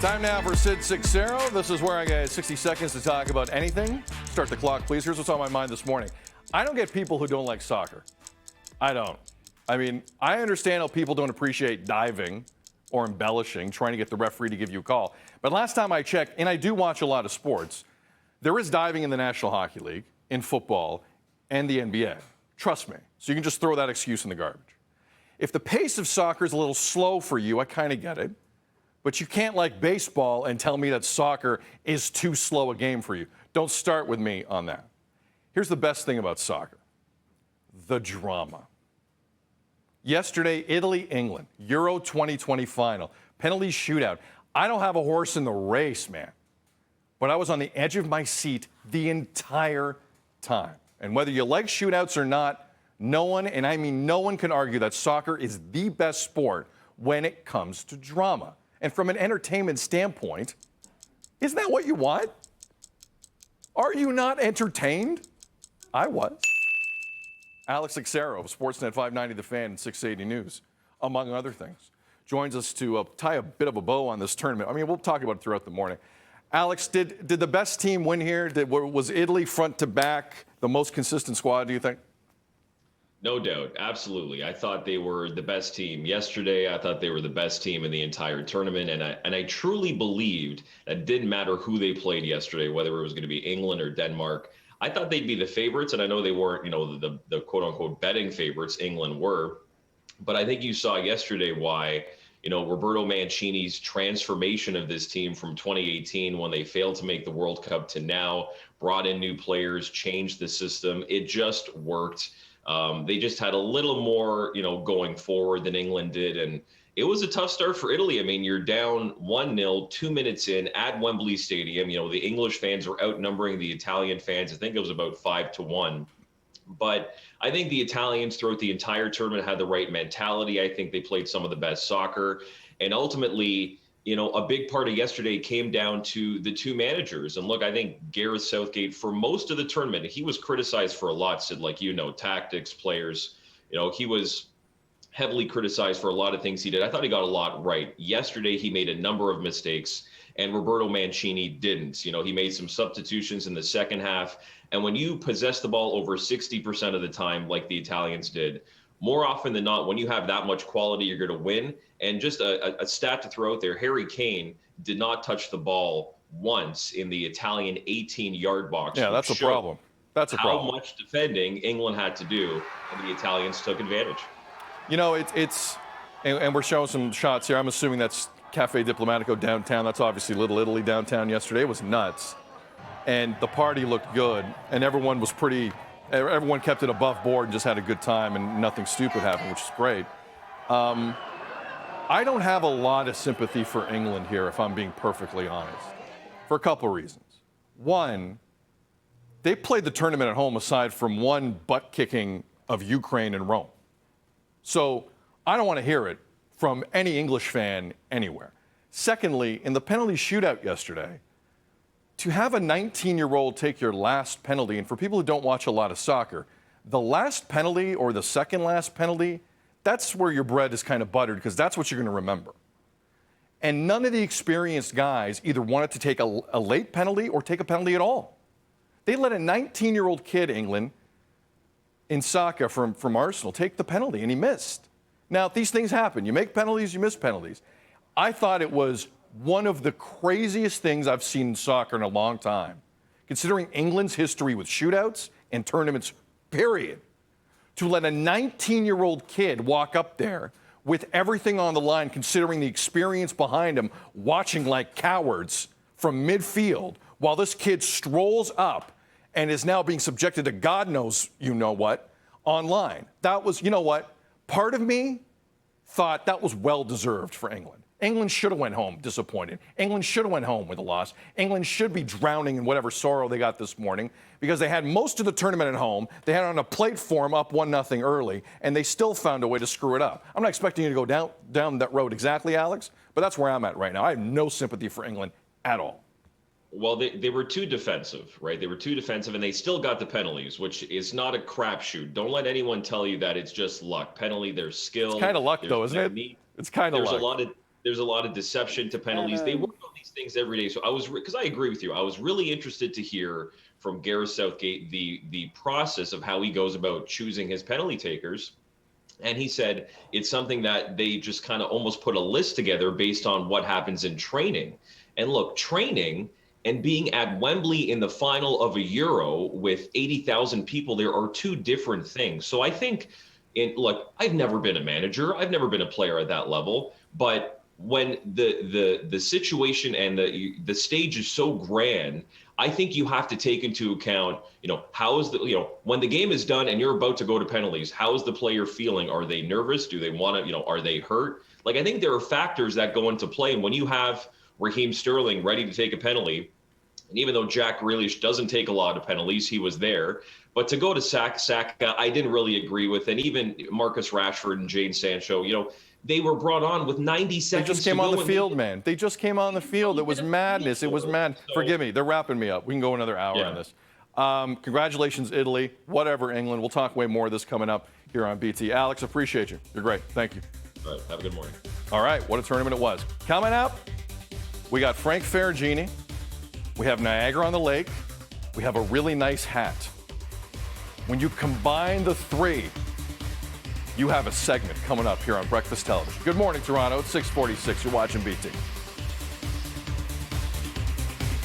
Time now for Sid Six-Zero. This is where I get 60 seconds to talk about anything. Start the clock, please. Here's what's on my mind this morning. I don't get people who don't like soccer. I don't. I mean, I understand how people don't appreciate diving or embellishing, trying to get the referee to give you a call. But last time I checked, and I do watch a lot of sports, there is diving in the National Hockey League, in football, and the NBA. Trust me. So you can just throw that excuse in the garbage. If the pace of soccer is a little slow for you, I kind of get it. But you can't like baseball and tell me that soccer is too slow a game for you. Don't start with me on that. Here's the best thing about soccer: the drama. Yesterday, Italy, England, Euro 2020 final, penalty shootout. I don't have a horse in the race, man. But I was on the edge of my seat the entire time. And whether you like shootouts or not, no one, and I mean no one, can argue that soccer is the best sport when it comes to drama. And from an entertainment standpoint, isn't that what you want? Are you not entertained? I was. Alex Seixeiro of Sportsnet 590 The Fan and 680 News, among other things, joins us to tie a bit of a bow on this tournament. I mean, we'll talk about it throughout the morning. Alex, did the best team win here? Was Italy front to back the most consistent squad, do you think? No doubt. Absolutely. I thought they were the best team yesterday. I thought they were the best team in the entire tournament. And I truly believed that it didn't matter who they played yesterday, whether it was going to be England or Denmark. I thought they'd be the favorites. And I know they weren't, the quote unquote betting favorites. England were. But I think you saw yesterday why, Roberto Mancini's transformation of this team from 2018, when they failed to make the World Cup, to now brought in new players, changed the system. It just worked. They just had a little more, going forward than England did. And it was a tough start for Italy. I mean, you're down 1-0, 2 minutes in at Wembley Stadium. The English fans were outnumbering the Italian fans. I think it was about 5-1. But I think the Italians throughout the entire tournament had the right mentality. I think they played some of the best soccer. And ultimately, a big part of yesterday came down to the two managers. And look, I think Gareth Southgate, for most of the tournament, he was criticized for a lot, Sid, tactics, players. He was heavily criticized for a lot of things he did. I thought he got a lot right. Yesterday, he made a number of mistakes, and Roberto Mancini didn't. He made some substitutions in the second half. And when you possess the ball over 60% of the time, like the Italians did, more often than not, when you have that much quality, you're going to win. And just a stat to throw out there, Harry Kane did not touch the ball once in the Italian 18-yard box. Yeah, that's a problem. That's a problem. How much defending England had to do, and the Italians took advantage. And we're showing some shots here. I'm assuming that's Cafe Diplomatico downtown. That's obviously Little Italy downtown yesterday. It was nuts. And the party looked good, and everyone kept it above board and just had a good time, and nothing stupid happened, which is great. I don't have a lot of sympathy for England here, if I'm being perfectly honest, for a couple of reasons. One, they played the tournament at home aside from one butt-kicking of Ukraine and Rome. So I don't want to hear it from any English fan anywhere. Secondly, in the penalty shootout yesterday, to have a 19-year-old take your last penalty, and for people who don't watch a lot of soccer, the last penalty or the second last penalty, that's where your bread is kind of buttered, because that's what you're going to remember. And none of the experienced guys either wanted to take a late penalty or take a penalty at all. They let a 19-year-old kid, England, in soccer from Arsenal, take the penalty, and he missed. Now, these things happen. You make penalties, you miss penalties. I thought it was one of the craziest things I've seen in soccer in a long time, considering England's history with shootouts and tournaments, period. To let a 19-year-old kid walk up there with everything on the line, considering the experience behind him, watching like cowards from midfield, while this kid strolls up and is now being subjected to God knows what online. That was, part of me thought that was well-deserved for England. England should have went home disappointed. England should have went home with a loss. England should be drowning in whatever sorrow they got this morning, because they had most of the tournament at home. They had it on a plate for them up 1-0 early, and they still found a way to screw it up. I'm not expecting you to go down that road exactly, Alex, but that's where I'm at right now. I have no sympathy for England at all. Well, they were too defensive, right? They were too defensive, and they still got the penalties, which is not a crapshoot. Don't let anyone tell you that it's just luck. Penalty, there's skill. It's kind of luck, though, isn't it? It's kind of luck. there's a lot of deception to penalties. They work on these things every day. So because I agree with you, I was really interested to hear from Gareth Southgate the process of how he goes about choosing his penalty takers. And he said it's something that they just kind of almost put a list together based on what happens in training. And look, training and being at Wembley in the final of a Euro with 80,000 people there are two different things. So I think, look, I've never been a manager, I've never been a player at that level, but when the situation and the stage is so grand, I think you have to take into account, how is when the game is done and you're about to go to penalties, how is the player feeling? Are they nervous? Do they want to, are they hurt? Like, I think there are factors that go into play. And when you have Raheem Sterling ready to take a penalty, and even though Jack Grealish doesn't take a lot of penalties, he was there. But to go to Saka, I didn't really agree with. And even Marcus Rashford and Jadon Sancho, they were brought on with 90 seconds. They just came on the field, man. They just came on the field. It was madness. It was mad. Forgive me. They're wrapping me up. We can go another hour on this. Congratulations, Italy. Whatever, England. We'll talk way more of this coming up here on BT. Alex, appreciate you. You're great. Thank you. All right. Have a good morning. All right. What a tournament it was. Coming up, we got Frank Ferragini. We have Niagara on the Lake. We have a really nice hat. When you combine the three, you have a segment coming up here on Breakfast Television. Good morning, Toronto. It's 6:46. You're watching BT.